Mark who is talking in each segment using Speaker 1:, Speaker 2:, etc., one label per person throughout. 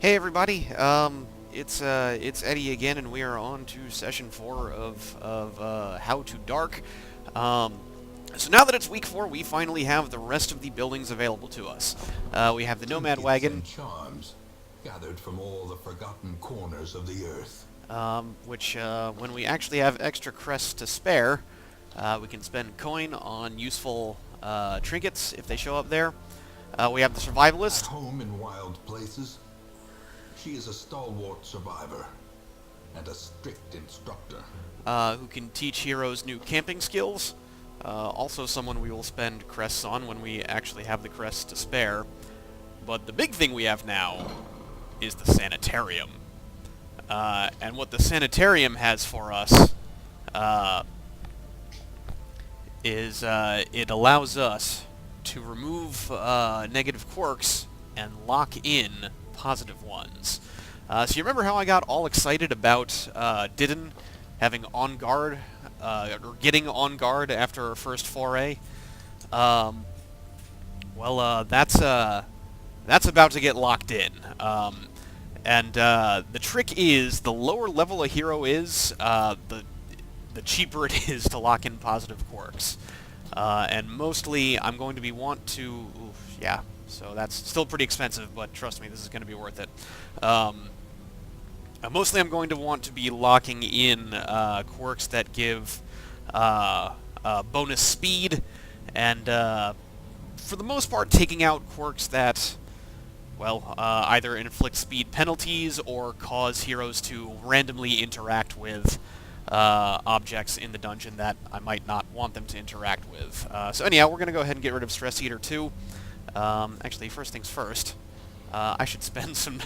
Speaker 1: Hey everybody, it's Eddie again, and we are on to session 4 of How to Dark. Um, so now that it's week 4, we finally have the rest of the buildings available to us. We have the Nomad
Speaker 2: Trinkets
Speaker 1: Wagon,
Speaker 2: and charms gathered from all the forgotten corners of the earth.
Speaker 1: which when we actually have extra crests to spare, we can spend coin on useful trinkets if they show up there. We have the
Speaker 2: At
Speaker 1: Survivalist.
Speaker 2: home in wild places, she is a stalwart survivor and a strict instructor.
Speaker 1: Who can teach heroes new camping skills. Also someone we will spend crests on when we actually have the crests to spare. But the big thing we have now is the Sanitarium. And what the Sanitarium has for us is it allows us to remove negative quirks and lock in positive ones. So you remember how I got all excited about Didden having on guard, or getting on guard after our first foray? That's about to get locked in. And the trick is, the lower level a hero is, the cheaper it is to lock in positive quirks. And mostly, I'm going to be yeah, so that's still pretty expensive, but trust me, this is going to be worth it. Mostly I'm going to want to be locking in quirks that give bonus speed, and for the most part taking out quirks that, either inflict speed penalties or cause heroes to randomly interact with objects in the dungeon that I might not want them to interact with. So anyhow, we're going to go ahead and get rid of Stress Eater 2. Actually, first things first, I should spend some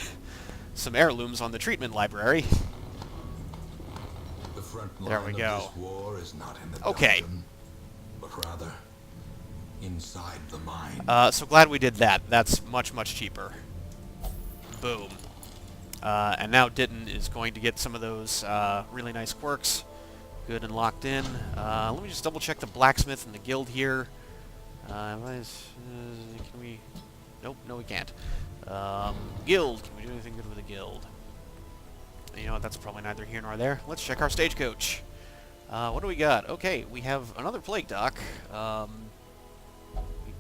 Speaker 1: heirlooms on the treatment library.
Speaker 2: The front
Speaker 1: There
Speaker 2: line
Speaker 1: we
Speaker 2: of
Speaker 1: go.
Speaker 2: this war is not in the
Speaker 1: Okay.
Speaker 2: dungeon, but rather inside the mine.
Speaker 1: So glad we did that. That's much, much cheaper. Boom. And now Ditton is going to get some of those really nice quirks. Good and locked in. Let me just double check the blacksmith and the guild here. Can we... Nope, no we can't. Guild. Can we do anything good with the guild? You know what, that's probably neither here nor there. Let's check our stagecoach. What do we got? Okay, we have another plague dock. We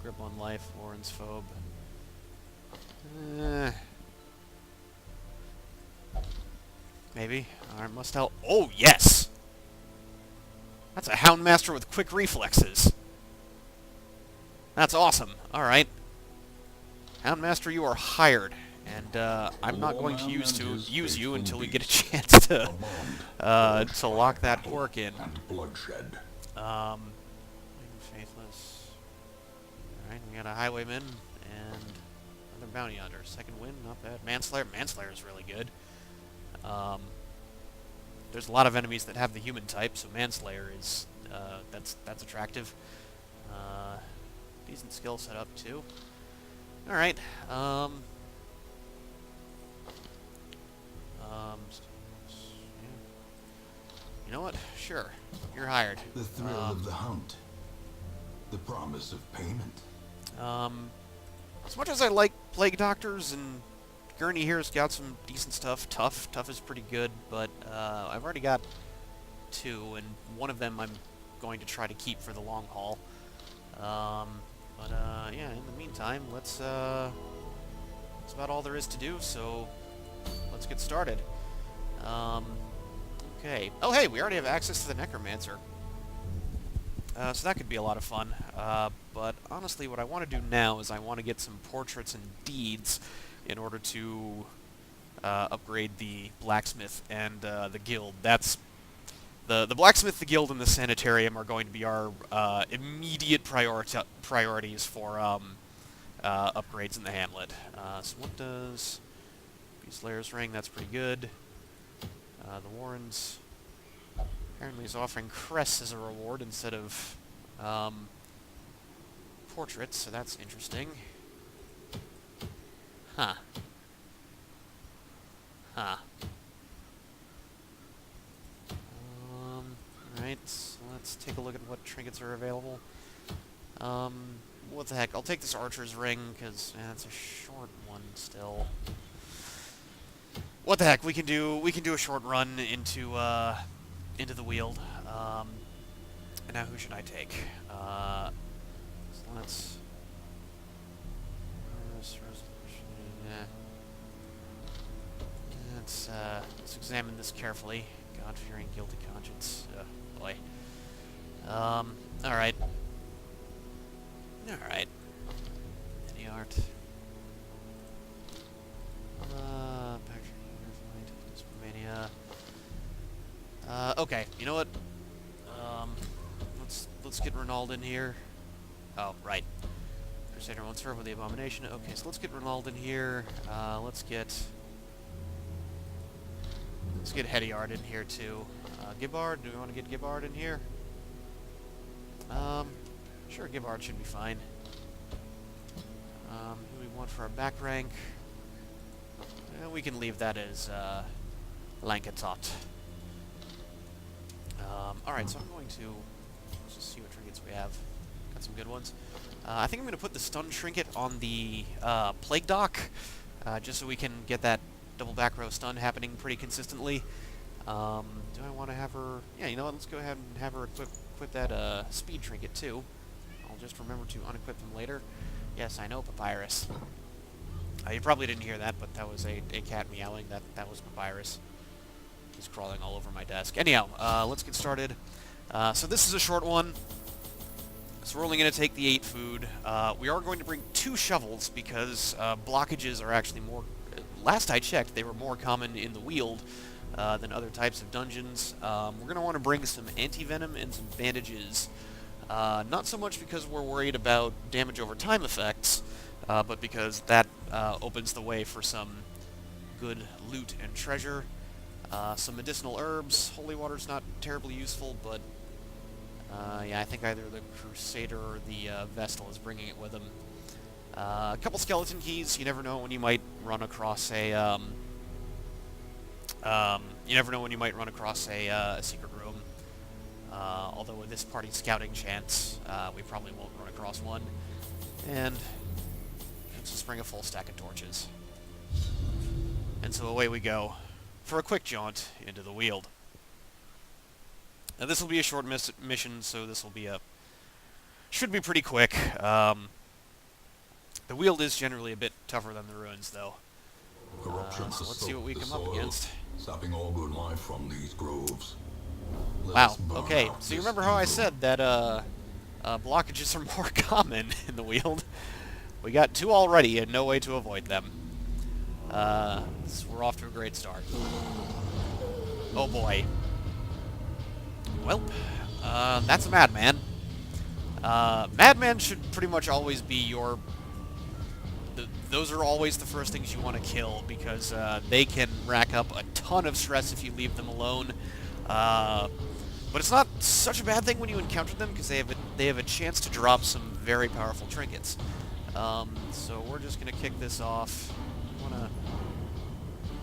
Speaker 1: grip on life, Warren's phobe. Maybe. Alright, must help. Oh, yes! That's a Houndmaster with quick reflexes. That's awesome. Alright. Houndmaster, you are hired. And I'm not going to use you until we get a chance to lock that quirk in.
Speaker 2: And bloodshed.
Speaker 1: Faithless. Alright, we got a Highwayman and another Bounty Hunter. Second win, not bad. Manslayer. Manslayer is really good. There's a lot of enemies that have the human type, so Manslayer is that's attractive. Decent skill set up too. All right. You know what? Sure, you're hired.
Speaker 2: The thrill of the hunt. The promise of payment.
Speaker 1: As much as I like Plague Doctors, and Gurney here's got some decent stuff. Tough is pretty good, but I've already got 2, and one of them I'm going to try to keep for the long haul. Yeah, in the meantime, that's about all there is to do, so let's get started. Okay. Oh, hey, we already have access to the Necromancer. So that could be a lot of fun. But honestly, what I want to do now is I want to get some portraits and deeds in order to upgrade the blacksmith and the guild. That's the blacksmith, the guild, and the sanitarium are going to be our immediate priorities for upgrades in the hamlet. So what does Beastlayer's Ring? That's pretty good. The Warrens apparently is offering crests as a reward instead of portraits, so that's interesting. Huh. Alright, so let's take a look at what trinkets are available. What the heck, I'll take this Archer's Ring, because it's a short one still. what the heck? We can do a short run into the Weald. And now who should I take? So let's. Yeah. Let's examine this carefully. God-fearing, guilty conscience. Boy. Alright. Alright. Any art? Okay, you know what? Let's get Renald in here. Oh, right. Crusader won't serve with the Abomination. Okay, so let's get Renald in here. Let's get Hediard in here too. Gibbard, do we want to get Gibbard in here? Sure, Gibbard should be fine. Who we want for our back rank? We can leave that as Lankatot. Alright, so I'm going to let's just see what trinkets we have. Got some good ones. I think I'm going to put the stun trinket on the Plague Dock, just so we can get that double back row stun happening pretty consistently. Do I want to have her... Yeah, you know what, let's go ahead and have her equip that speed trinket too. I'll just remember to unequip them later. Yes, I know, Papyrus. You probably didn't hear that, but that was a cat meowing. That was Papyrus. He's crawling all over my desk. Anyhow, let's get started. So this is a short one. So we're only going to take the 8 food. We are going to bring 2 shovels because blockages are actually more... Last I checked, they were more common in the Weald than other types of dungeons. We're going to want to bring some anti-venom and some bandages. Not so much because we're worried about damage over time effects, but because that opens the way for some good loot and treasure. Some medicinal herbs. Holy water's not terribly useful, but yeah, I think either the Crusader or the Vestal is bringing it with him. A couple skeleton keys. You never know when you might run across a secret room. Although with this party scouting chance, we probably won't run across one. And let's just bring a full stack of torches. And so away we go for a quick jaunt into the Weald. Now this will be a short mission, so this will be should be pretty quick. The Weald is generally a bit tougher than the ruins, though. So let's see what we come up against.
Speaker 2: Sapping all good life from these groves.
Speaker 1: Wow, okay, so you remember how I said that blockages are more common in the Weald? We got 2 already and no way to avoid them. So we're off to a great start. Oh boy. Well, that's a madman. Madman should pretty much always be your... Those are always the first things you want to kill, because they can rack up a ton of stress if you leave them alone. But it's not such a bad thing when you encounter them, because they have a chance to drop some very powerful trinkets. So we're just going to kick this off.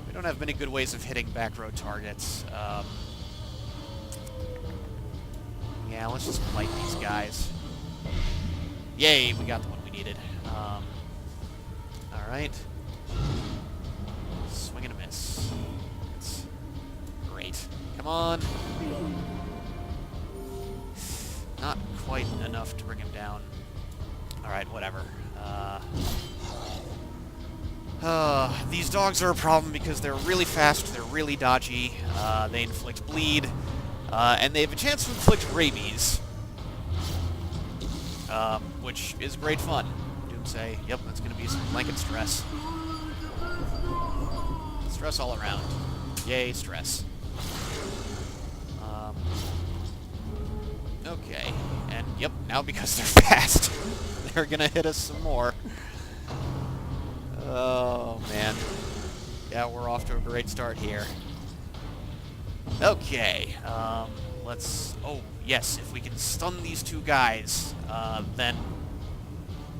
Speaker 1: We don't have many good ways of hitting back row targets. Yeah, let's just blight these guys. Yay, we got the one we needed. Alright. Swing and a miss. That's great. Come on. Not quite enough to bring him down. Alright, whatever. These dogs are a problem because they're really fast, they're really dodgy, they inflict bleed, and they have a chance to inflict rabies. Which is great fun. Doomsay, yep, that's going to be some blanket stress. Stress all around. Yay, stress. Okay, and yep, now because they're fast, they're going to hit us some more. Oh, man. Yeah, we're off to a great start here. Okay, let's... Oh, yes, if we can stun these 2 guys, then...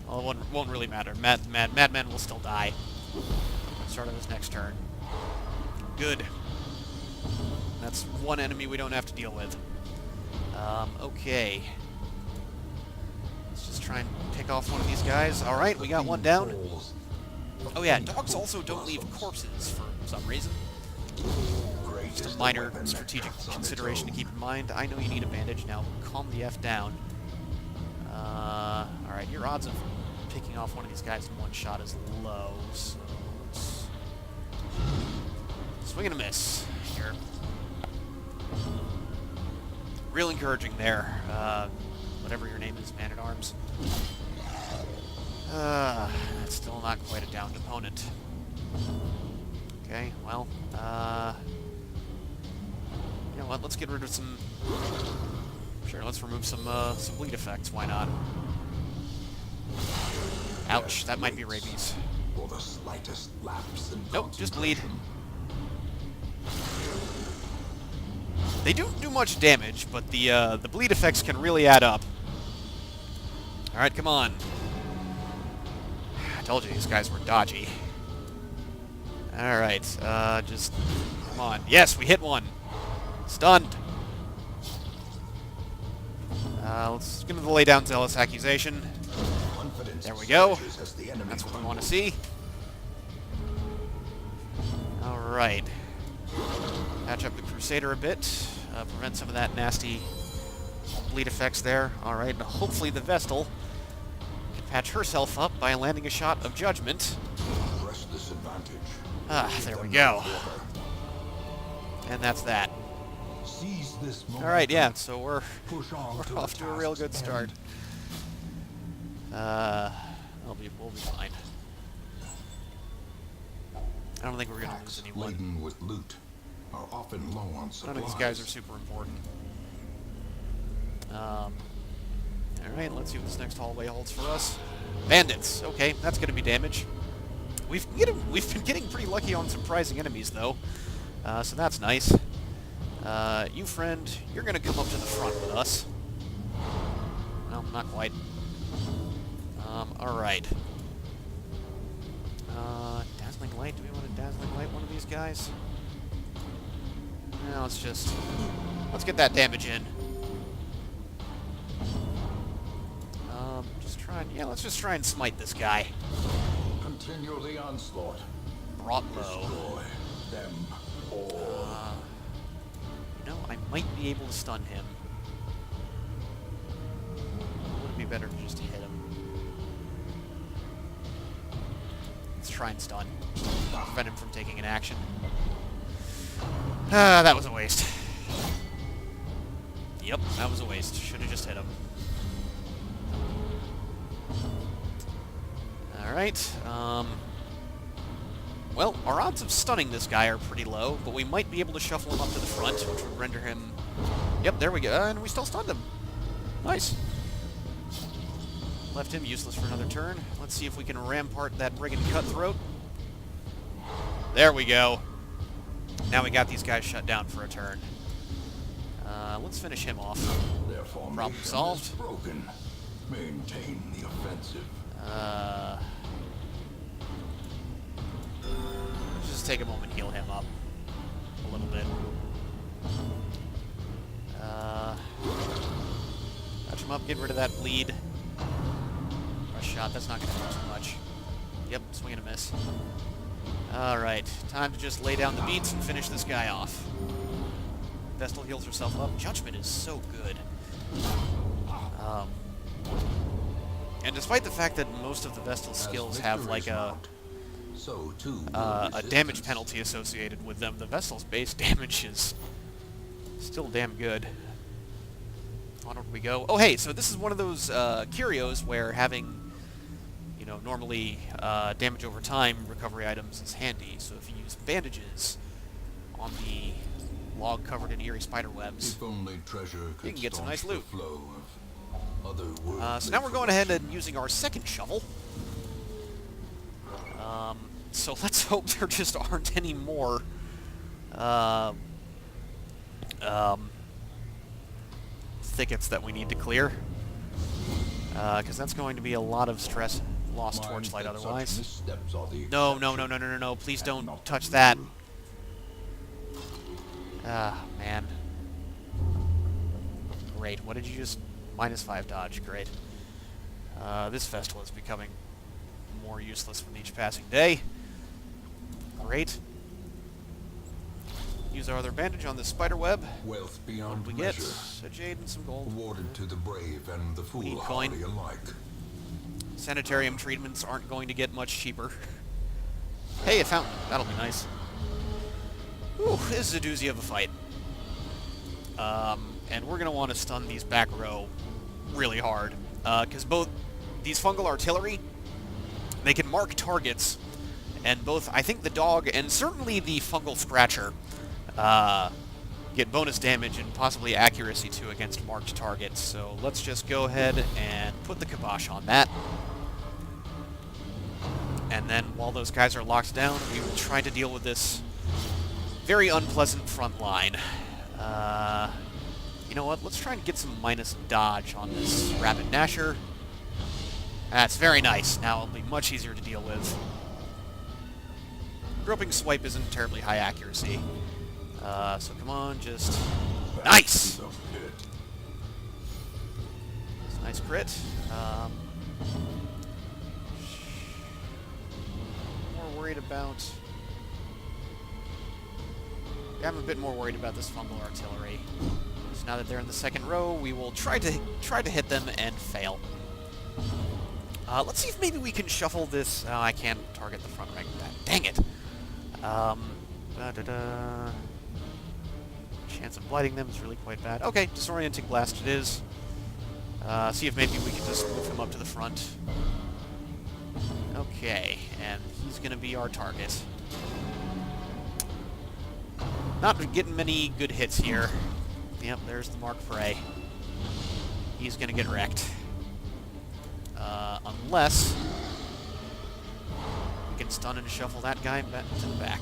Speaker 1: Well, it won't really matter. Madman will still die. Start of his next turn. Good. That's 1 enemy we don't have to deal with. Okay. Let's just try and pick off one of these guys. Alright, we got one down. Oh yeah, dogs also don't leave corpses for some reason.
Speaker 2: Great
Speaker 1: Just
Speaker 2: is
Speaker 1: a
Speaker 2: the
Speaker 1: minor
Speaker 2: weapon that
Speaker 1: strategic
Speaker 2: cuts on its
Speaker 1: consideration to
Speaker 2: own.
Speaker 1: keep in mind. I know you need a bandage. Now, calm the F down. Alright, your odds of picking off one of these guys in one shot is low, so let's swing and a miss here. Real encouraging there. Whatever your name is, Man-at-Arms. That's still not quite a downed opponent. Okay, well, you know what, let's get rid of some... Sure, let's remove some bleed effects, why not? Ouch, that might be rabies.
Speaker 2: For the slightest lapse in
Speaker 1: Nope, just bleed.
Speaker 2: concentration.
Speaker 1: They don't do much damage, but the bleed effects can really add up. Alright, come on. I told you these guys were dodgy. Alright, just... Come on. Yes, we hit one! Stunned! Let's get into the lay down zealous accusation.
Speaker 2: Confidence
Speaker 1: There we go.
Speaker 2: surges as the enemy
Speaker 1: That's what we
Speaker 2: crumbles.
Speaker 1: want to see. Alright. Patch up the Crusader a bit. Prevent some of that nasty bleed effects there. Alright, and hopefully the Vestal can patch herself up by landing a shot of Judgment.
Speaker 2: Press this advantage.
Speaker 1: Ah, there we
Speaker 2: Them
Speaker 1: go.
Speaker 2: no quarter.
Speaker 1: And that's that.
Speaker 2: Seize this moment.
Speaker 1: Alright, yeah, so we're
Speaker 2: Push on
Speaker 1: we're off to a real good start. We'll be fine. I don't think we're gonna lose anyone.
Speaker 2: Laden with loot are often low on supplies.
Speaker 1: None of these guys are super important. Alright, let's see what this next hallway holds for us. Bandits. Okay, that's gonna be damage. We've been getting pretty lucky on surprising enemies, though. So that's nice. You, friend, you're gonna come up to the front with us. No, not quite. Alright. Dazzling Light. Do we want to Dazzling Light one of these guys? No, let's get that damage in. Let's just try and smite this guy.
Speaker 2: Continue the onslaught.
Speaker 1: Brought low.
Speaker 2: Destroy them all.
Speaker 1: You know, I might be able to stun him. Would it be better to just hit him? Let's try and stun. Prevent him from taking an action. That was a waste. Yep, that was a waste. Should have just hit him. Alright, well, our odds of stunning this guy are pretty low, but we might be able to shuffle him up to the front, which would render him... Yep, there we go, and we still stunned him. Nice. Left him useless for another turn. Let's see if we can rampart that brigand cutthroat. There we go. Now we got these guys shut down for a turn. Let's finish him off.
Speaker 2: Their formation
Speaker 1: Problem solved.
Speaker 2: is broken. Maintain the offensive.
Speaker 1: Let's just take a moment and heal him up a little bit. Touch him up, get rid of that bleed. Rush shot, that's not going to do too much. Yep, swing and a miss. Alright, time to just lay down the beats and finish this guy off. Vestal heals herself up. Judgment is so good. And despite the fact that most of the Vestal skills have like a
Speaker 2: so too
Speaker 1: damage penalty associated with them, the Vestal's base damage is still damn good. Onward we go. Oh hey, so this is one of those curios where having, you know, normally damage over time recovery items is handy. So if you use bandages on the log covered in eerie spider webs,
Speaker 2: if only treasure could
Speaker 1: you can get some nice loot.
Speaker 2: the flow of
Speaker 1: So now we're going ahead and using our second shovel. So let's hope there just aren't any more thickets that we need to clear. Because that's going to be a lot of stress, lost torchlight otherwise. No, please don't touch that. Ah, man. Great, what did you just... -5 dodge, great. This Vestal is becoming more useless with each passing day. Great. use our other bandage on this spider web.
Speaker 2: Wealth
Speaker 1: What
Speaker 2: beyond
Speaker 1: do we get?
Speaker 2: measure,
Speaker 1: A jade and some gold.
Speaker 2: awarded to the brave and the
Speaker 1: Need coin.
Speaker 2: foolhardy alike.
Speaker 1: Sanitarium treatments aren't going to get much cheaper. Hey, a fountain. That'll be nice. Ooh, this is a doozy of a fight. And we're going to want to stun these back row really hard. Because both these fungal artillery, they can mark targets, and both, I think, the dog and certainly the fungal scratcher get bonus damage and possibly accuracy, too, against marked targets. So let's just go ahead and put the kibosh on that. And then, while those guys are locked down, we will try to deal with this very unpleasant front line. You know what? Let's try and get some minus dodge on this Rapid Gnasher. That's very nice. Now it'll be much easier to deal with. Groping Swipe isn't terribly high accuracy. So come on, just... Nice! It's a nice crit. More worried about... Yeah, I'm a bit more worried about this fungal artillery. So now that they're in the second row, we will try to hit them and fail. Let's see if maybe we can shuffle this... Oh, I can't target the front rank with that. Dang it! Chance of blighting them is really quite bad. Okay, Disorienting Blast it is. See if maybe we can just move him up to the front. Okay, and he's going to be our target. Not getting many good hits here. Yep, there's the Mark Prey. He's going to get wrecked. Unless we can stun and shuffle that guy back to the back.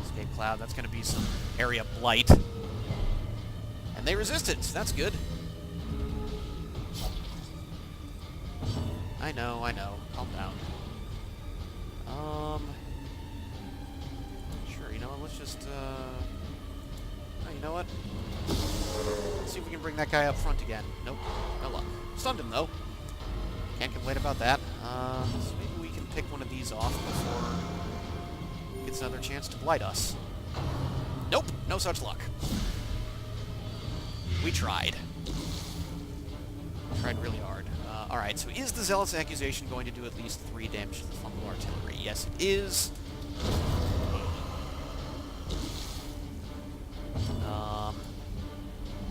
Speaker 1: Escape Cloud, that's going to be some area blight. And they resist it, so that's good. I know. Calm down. Sure, you know what, let's just, oh, you know what? Let's see if we can bring that guy up front again. Nope, no luck. Stunned him, though. Can't complain about that. So maybe we can pick one of these off before he gets another chance to blight us. Nope, no such luck. We tried. Tried really hard. Alright, so is the Zealous Accusation going to do at least 3 damage to the fungal artillery? Yes, it is.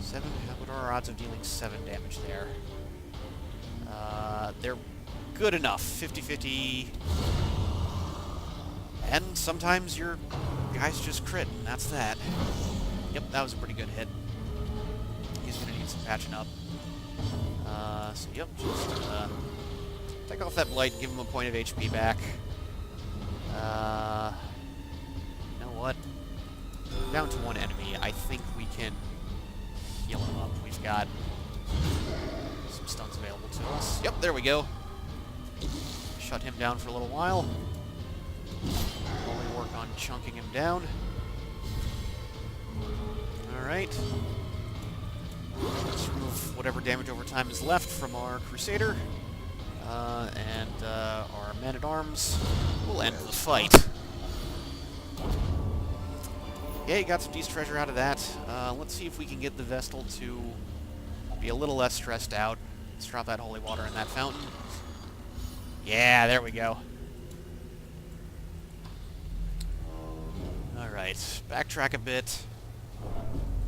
Speaker 1: 7, what are our odds of dealing 7 damage there? They're good enough, 50-50. And sometimes your guys just crit, and that's that. Yep, that was a pretty good hit. He's going to need some patching up. So yep, just take off that blight and give him a point of HP back. You know what? Down to 1 enemy. I think we can heal him up. We've got some stuns available to us. Yep, there we go. Shut him down for a little while. While we work on chunking him down. Alright. Let's remove whatever damage over time is left from our Crusader. And our Man-at-Arms will end the fight. Yeah, got some decent treasure out of that. Let's see if we can get the Vestal to be a little less stressed out. Let's drop that holy water in that fountain. Yeah, there we go. Alright, backtrack a bit.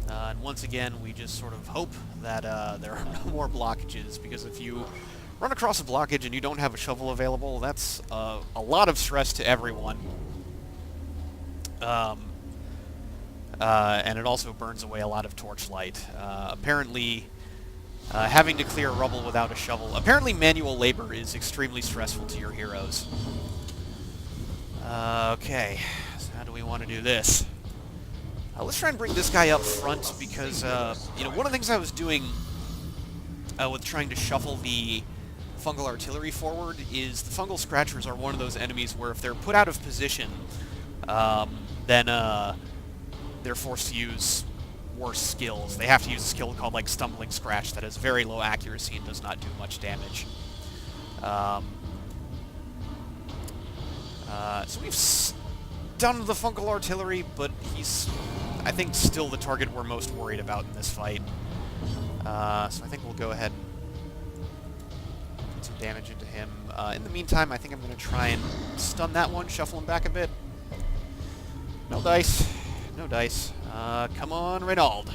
Speaker 1: And once again, we just sort of hope that there are no more blockages, because if you run across a blockage and you don't have a shovel available, that's a lot of stress to everyone. And it also burns away a lot of torchlight. Apparently, having to clear rubble without a shovel... Apparently, manual labor is extremely stressful to your heroes. Okay, so how do we want to do this? Let's try and bring this guy up front, because, you know, one of the things I was doing with trying to shuffle the fungal artillery forward is the fungal scratchers are one of those enemies where if they're put out of position, then they're forced to use worse skills. They have to use a skill called, like, Stumbling Scratch that has very low accuracy and does not do much damage. So we've stunned the Fungal Artillery, but he's, I think, still the target we're most worried about in this fight. So I think we'll go ahead and put some damage into him. In the meantime, I think I'm going to try and stun that one, shuffle him back a bit. No dice. No dice. Come on, Reynald.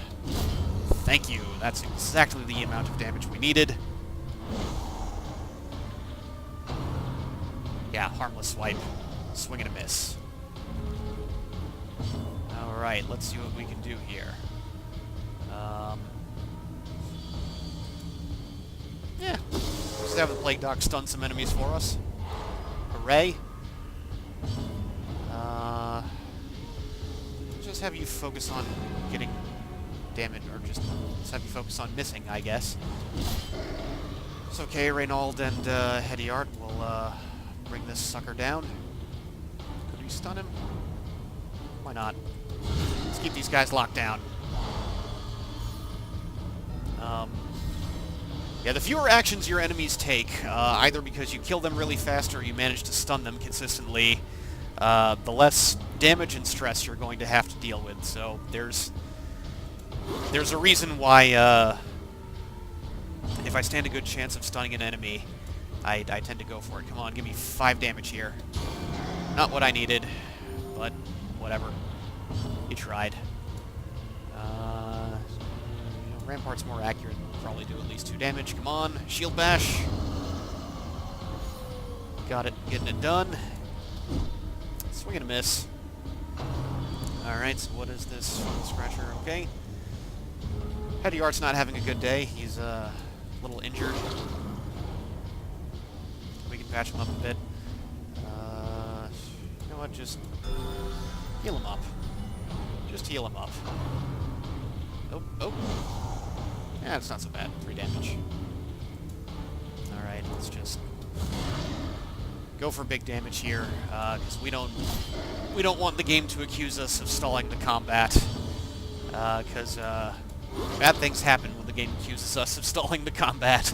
Speaker 1: Thank you. That's exactly the amount of damage we needed. Yeah, harmless swipe. Swing and a miss. Alright, let's see what we can do here. Yeah. Just have the Plague Doc stun some enemies for us. Hooray. Just have you focus on getting damage, or just have you focus on missing, I guess. It's okay, Reynald and Hediart will bring this sucker down. Could we stun him? Why not? Let's keep these guys locked down. Yeah, the fewer actions your enemies take, either because you kill them really fast or you manage to stun them consistently, the less damage and stress you're going to have to deal with. So there's a reason why if I stand a good chance of stunning an enemy, I tend to go for it. Come on, give me 5 damage here. Not what I needed, but whatever. You tried. Rampart's more accurate. Probably do at least 2 damage. Come on, shield bash. Got it, getting it done. Swing and a miss. Alright, so what is this scratcher? Okay. Hediart's not having a good day. He's a little injured. We can patch him up a bit. You know what, just heal him up. Just heal him up. Oh, oh. Yeah, it's not so bad. 3 damage. Alright, let's just go for big damage here, because we don't want the game to accuse us of stalling the combat, because bad things happen when the game accuses us of stalling the combat.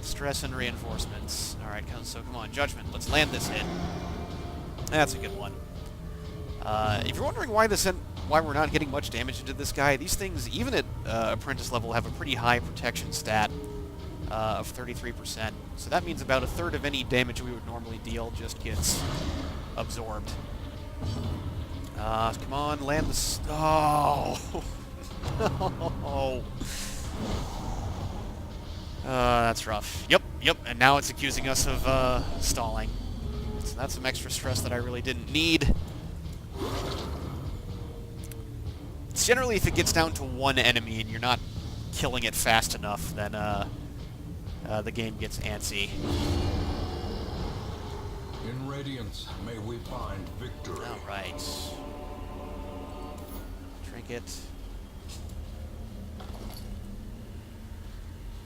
Speaker 1: Stress and reinforcements. Alright, so come on, Judgment. Let's land this hit. That's a good one. If you're wondering why we're not getting much damage into this guy, these things, even at apprentice level, have a pretty high protection stat of 33%. So that means about a third of any damage we would normally deal just gets absorbed. Come on, land the... Oh! No! That's rough. Yep, and now it's accusing us of stalling. So that's some extra stress that I really didn't need. It's generally if it gets down to one enemy and you're not killing it fast enough, then the game gets antsy.
Speaker 2: In Radiance, may we find victory.
Speaker 1: Alright. Trinket.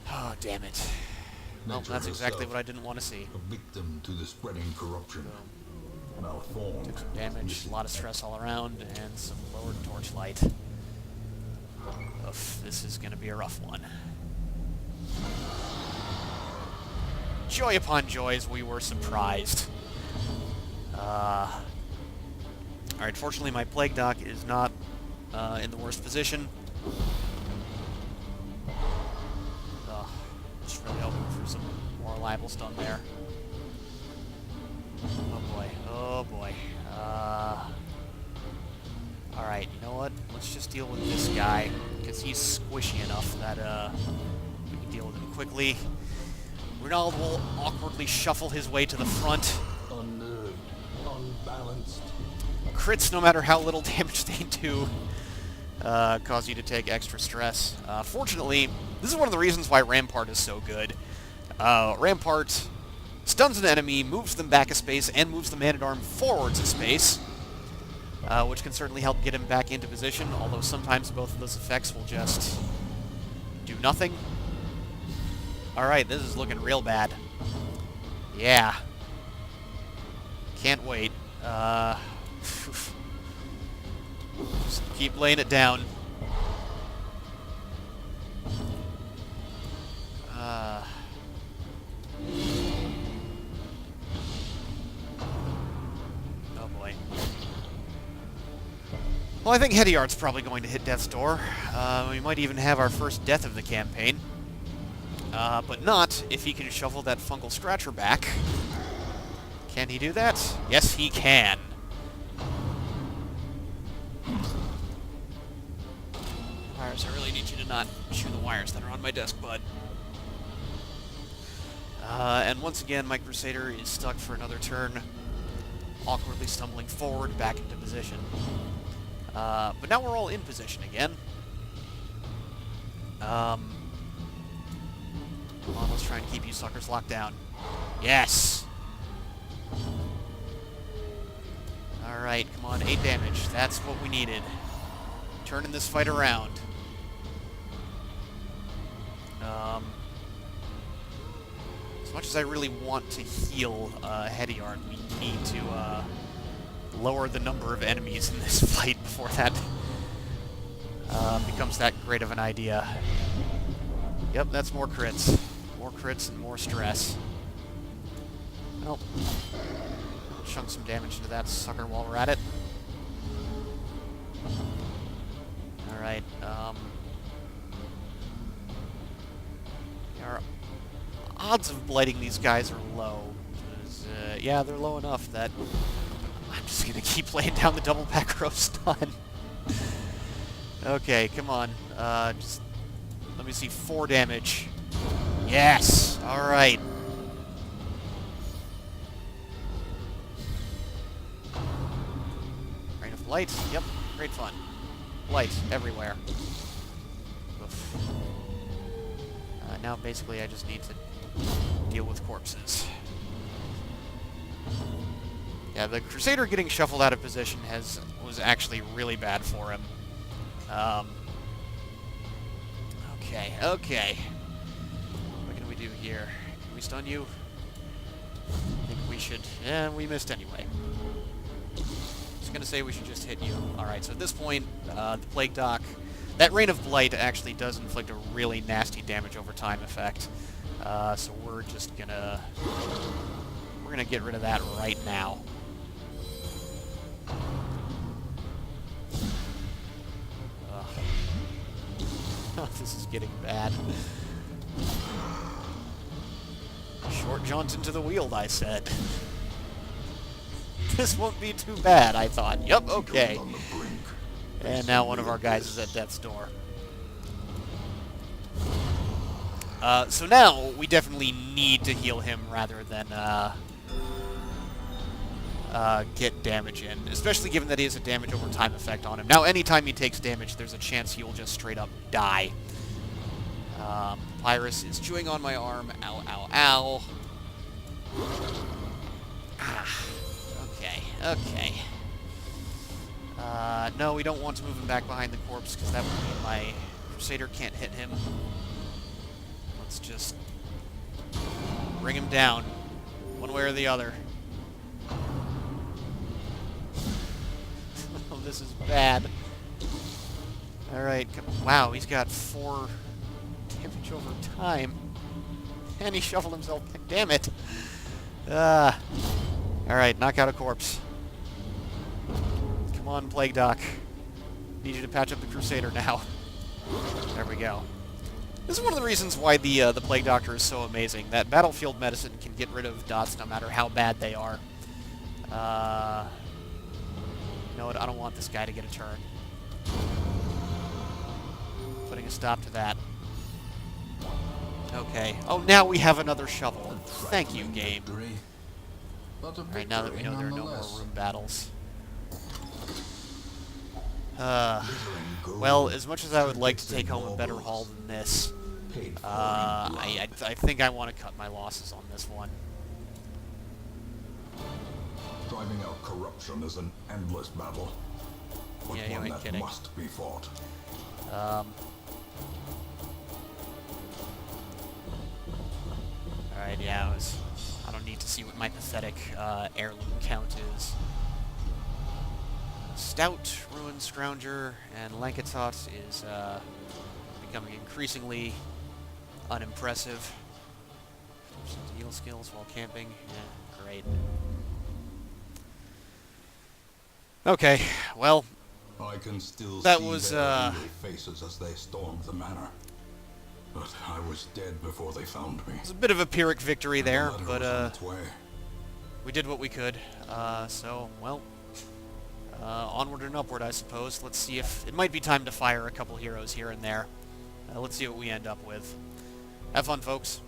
Speaker 1: Oh, damn it. Well,
Speaker 2: Nature
Speaker 1: that's exactly
Speaker 2: herself,
Speaker 1: what I didn't want to see.
Speaker 2: a victim to the spreading corruption. Malformed.
Speaker 1: Took some damage, a lot of stress all around, and some lowered torchlight. Oof, this is going to be a rough one. Joy upon joys, we were surprised. Alright, fortunately my Plague Doc is not in the worst position. Just really hoping for some more reliable stun there. Oh boy, oh boy. Alright, you know what? Let's just deal with this guy, because he's squishy enough that we can deal with him quickly. Ronald will awkwardly shuffle his way to the front.
Speaker 2: Unnerved, unbalanced.
Speaker 1: Crits, no matter how little damage they do, cause you to take extra stress. Fortunately, this is one of the reasons why Rampart is so good. Rampart stuns an enemy, moves them back a space, and moves the Man-at-Arm forwards a space, which can certainly help get him back into position, although sometimes both of those effects will just do nothing. Alright, this is looking real bad. Yeah. Can't wait. Just keep laying it down. Well, I think Hediard's probably going to hit death's door. We might even have our first death of the campaign. But not if he can shovel that fungal scratcher back. Can he do that? Yes, he can. Wires, I really need you to not chew the wires that are on my desk, bud. And once again, my Crusader is stuck for another turn, awkwardly stumbling forward back into position. But now we're all in position again. Come on, let's try and keep you suckers locked down. Yes! Alright, come on, 8 damage. That's what we needed. Turning this fight around. As much as I really want to heal Hediard, we need to lower the number of enemies in this fight before that becomes that great of an idea. Yep, that's more crits. More crits and more stress. Well, chunk some damage into that sucker while we're at it. Alright, our odds of blighting these guys are low. Yeah, they're low enough that I'm just gonna keep laying down the double back row stun. Okay, come on. Just let me see, 4 damage. Yes! Alright. Rain of Blight. Yep, great fun. Blight everywhere. Oof. Now basically I just need to deal with corpses. Yeah, the Crusader getting shuffled out of position was actually really bad for him. Okay. What can we do here? Can we stun you? I think we should. Yeah, we missed anyway. Just gonna say we should just hit you. Alright, so at this point, the Plague Doc, that Rain of Blight actually does inflict a really nasty damage over time effect. So we're just gonna... We're gonna get rid of that right now. This is getting bad. Short jaunt into the Weald, I said. This won't be too bad, I thought. Yup, okay. And now one of our guys is at death's door. So now we definitely need to heal him rather than get damage in, especially given that he has a damage over time effect on him. Now, anytime he takes damage, there's a chance he will just straight up die. Pyrus is chewing on my arm. Ow, ow, ow. Ah, okay. No, we don't want to move him back behind the corpse, because that would mean my Crusader can't hit him. Let's just bring him down, one way or the other. Oh, this is bad. Alright, wow, he's got 4 damage over time. And he shuffled himself back, damn it! Alright, knock out a corpse. Come on, Plague Doc. Need you to patch up the Crusader now. There we go. This is one of the reasons why the Plague Doctor is so amazing. That battlefield medicine can get rid of dots no matter how bad they are. You know what? I don't want this guy to get a turn. Putting a stop to that. Okay. Oh, now we have another shovel. Thank you, game. Alright, now that we know there are no more room battles. Well, as much as I would like to take home a better haul than this, I think I want to cut my losses on this one.
Speaker 2: Driving out corruption is an endless battle, but
Speaker 1: Yeah, you
Speaker 2: one
Speaker 1: ain't
Speaker 2: that
Speaker 1: kidding.
Speaker 2: must be fought.
Speaker 1: Alright, yeah, I don't need to see what my pathetic heirloom count is. Stout, Ruined Scrounger, and Lanketot is becoming increasingly unimpressive. Some heal skills while camping. Yeah, great. Okay, well,
Speaker 2: I can still
Speaker 1: That
Speaker 2: see
Speaker 1: was,
Speaker 2: their angry faces as they stormed the manor. But I was dead before they found me.
Speaker 1: it was a bit of a Pyrrhic victory
Speaker 2: And the
Speaker 1: there,
Speaker 2: letter
Speaker 1: but,
Speaker 2: was on its way.
Speaker 1: we did what we could. So, well, onward and upward, I suppose. Let's see if... It might be time to fire a couple heroes here and there. Let's see what we end up with. Have fun, folks.